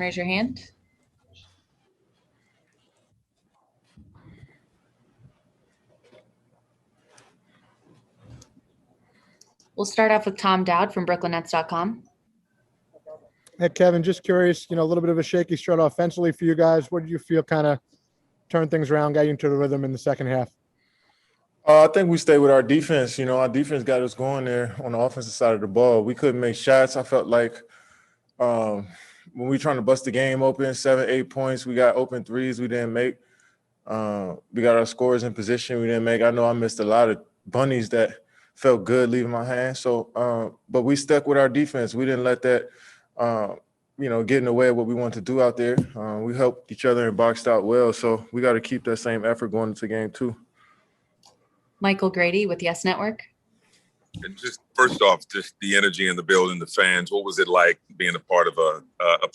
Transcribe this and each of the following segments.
raise your hand. We'll start off with Tom Dowd from BrooklynNets.com. Hey, Kevin, just curious, a little bit of a shaky start offensively for you guys. What did you feel kind of turned things around, got you into the rhythm in the second half? I think we stayed with our defense. Our defense got us going there on the offensive side of the ball. We couldn't make shots. I felt like when we were trying to bust the game open, 7, 8 points, we got open threes we didn't make. We got our scores in position we didn't make. I know I missed a lot of bunnies that felt good leaving my hand. So, but we stuck with our defense. We didn't let that, get in the way of what we want to do out there. We helped each other and boxed out well. So we got to keep that same effort going into game 2. Michael Grady with Yes Network. And just first off, just the energy in the building, the fans. What was it like being a part of a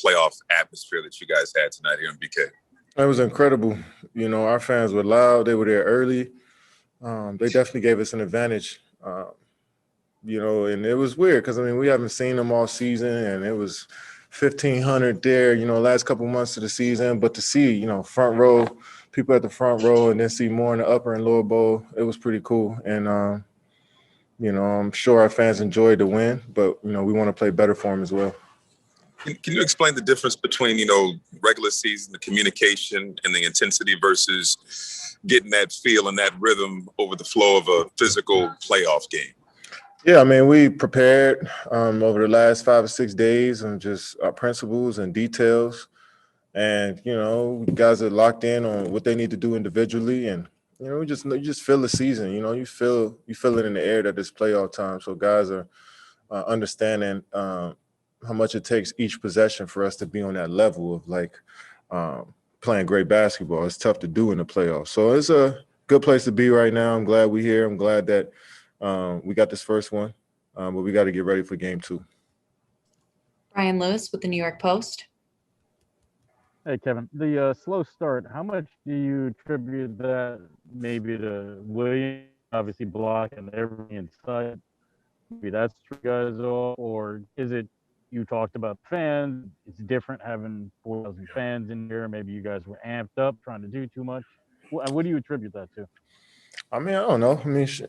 playoff atmosphere that you guys had tonight here in BK? It was incredible. Our fans were loud. They were there early. They definitely gave us an advantage. And it was weird because, we haven't seen them all season, and it was 1,500 there, last couple months of the season. But to see, front row, people at the front row, and then see more in the upper and lower bowl, it was pretty cool. And, I'm sure our fans enjoyed the win, but, we want to play better for them as well. Can you explain the difference between, regular season, the communication and the intensity versus getting that feel and that rhythm over the flow of a physical playoff game? Yeah, we prepared over the last 5 or 6 days on just our principles and details. And, guys are locked in on what they need to do individually. And, you just feel the season. You feel it in the air that it's playoff time. So guys are understanding how much it takes each possession for us to be on that level of playing great basketball. It's tough to do in the playoffs. So it's a good place to be right now. I'm glad we're here. I'm glad that we got this first one, but we got to get ready for game 2. Brian Lewis with the New York Post. Hey, Kevin, the slow start, how much do you attribute that maybe to Williams, obviously blocking everything inside? Maybe that's you guys off, or is it you talked about fans? It's different having 4,000 fans in here. Maybe you guys were amped up trying to do too much. What do you attribute that to? I don't know.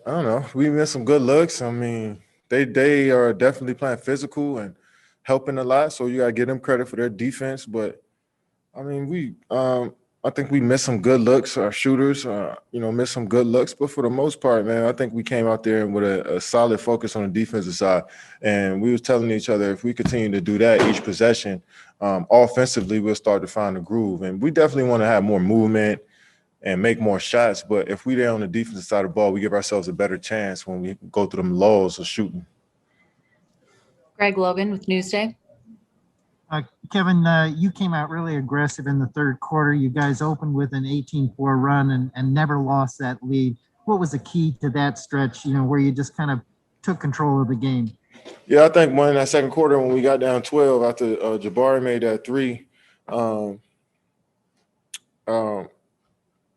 I don't know. We missed some good looks. They are definitely playing physical and helping a lot. So you got to give them credit for their defense. But I think we missed some good looks. Our shooters, missed some good looks. But for the most part, man, I think we came out there with a solid focus on the defensive side. And we was telling each other if we continue to do that each possession, offensively, we'll start to find a groove. And we definitely want to have more movement and make more shots. But if we're there on the defensive side of the ball, we give ourselves a better chance when we go through them lulls of shooting. Greg Logan with Newsday. Kevin, you came out really aggressive in the third quarter. You guys opened with an 18-4 run and never lost that lead. What was the key to that stretch, where you just kind of took control of the game? Yeah, I think in that second quarter when we got down 12 after Jabari made that 3,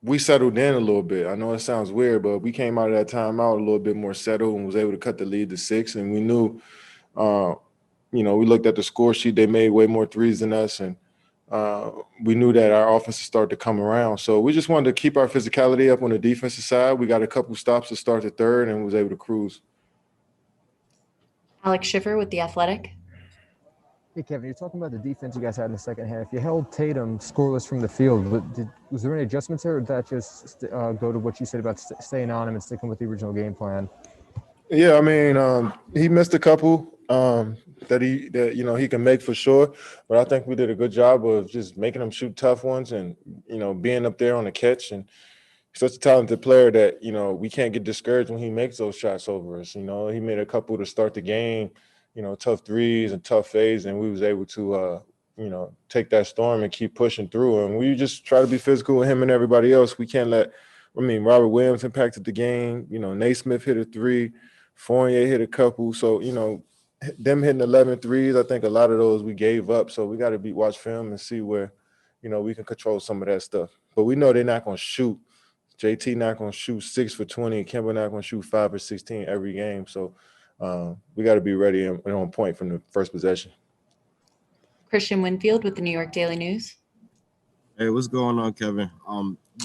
we settled in a little bit. I know it sounds weird, but we came out of that timeout a little bit more settled and was able to cut the lead to 6. And we knew we looked at the score sheet. They made way more threes than us, and we knew that our offense would start to come around. So we just wanted to keep our physicality up on the defensive side. We got a couple stops to start the third and was able to cruise. Alex Schiffer with The Athletic. Hey, Kevin, you're talking about the defense you guys had in the second half. You held Tatum scoreless from the field. Was there any adjustments there, or did that just go to what you said about staying on him and sticking with the original game plan? Yeah, he missed a couple that he can make for sure. But I think we did a good job of just making him shoot tough ones and, being up there on the catch. And he's such a talented player that, we can't get discouraged when he makes those shots over us. He made a couple to start the game, tough threes and tough fades, and we was able to, take that storm and keep pushing through. And we just try to be physical with him and everybody else. We can't let Robert Williams impacted the game. Naismith hit a 3. Fournier hit a couple. So, them hitting 11 threes, I think a lot of those we gave up. So we got to watch film and see where, we can control some of that stuff. But we know they're not going to shoot. JT not going to shoot 6 for 20. Kemba not going to shoot 5 for 16 every game. So we got to be ready and on point from the first possession. Christian Winfield with the New York Daily News. Hey, what's going on, Kevin?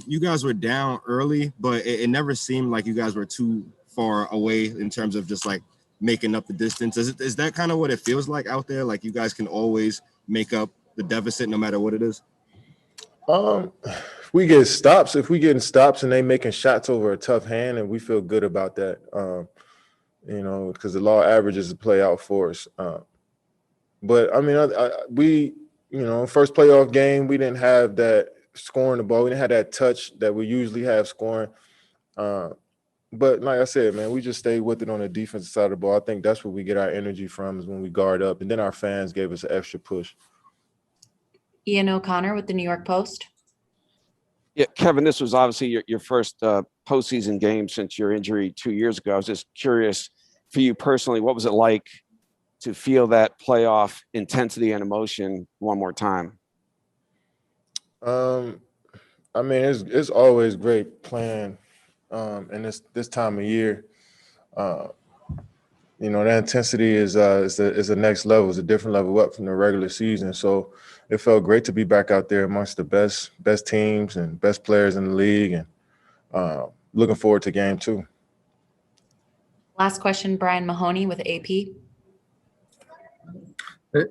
You guys were down early, but it never seemed like you guys were too far away in terms of just like making up the distance. Is that kind of what it feels like out there? Like you guys can always make up the deficit no matter what it is? We get stops. If we getting stops and they making shots over a tough hand, and we feel good about that, because the law averages the play out for us. But I mean, we, first playoff game, we didn't have that scoring the ball. We didn't have that touch that we usually have scoring. But like I said, man, we just stayed with it on the defensive side of the ball. I think that's where we get our energy from, is when we guard up, and then our fans gave us an extra push. Ian O'Connor with the New York Post. Yeah, Kevin, this was obviously your first postseason game since your injury 2 years ago. I was just curious for you personally, what was it like to feel that playoff intensity and emotion one more time? I mean, it's always great playing in this time of year. The intensity is a next level. It's a different level up from the regular season. So it felt great to be back out there amongst the best teams and best players in the league, and looking forward to game 2. Last question, Brian Mahoney with AP.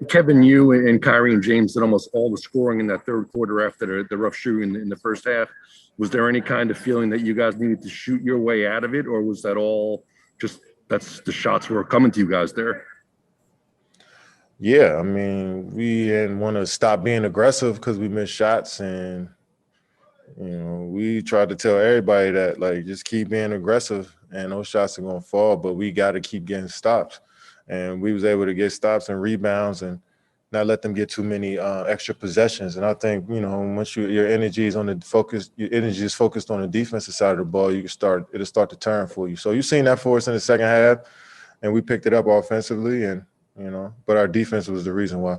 Kevin, you and Kyrie and James did almost all the scoring in that third quarter after the rough shooting in the first half. Was there any kind of feeling that you guys needed to shoot your way out of it, or was that all just that's the shots were coming to you guys there? Yeah, I mean, we didn't want to stop being aggressive because we missed shots, and we tried to tell everybody that, like, just keep being aggressive and those shots are going to fall, but we got to keep getting stops. And we was able to get stops and rebounds and not let them get too many extra possessions. And I think, once your energy is focused on the defensive side of the ball, it'll start to turn for you. So you've seen that for us in the second half, and we picked it up offensively, and but our defense was the reason why.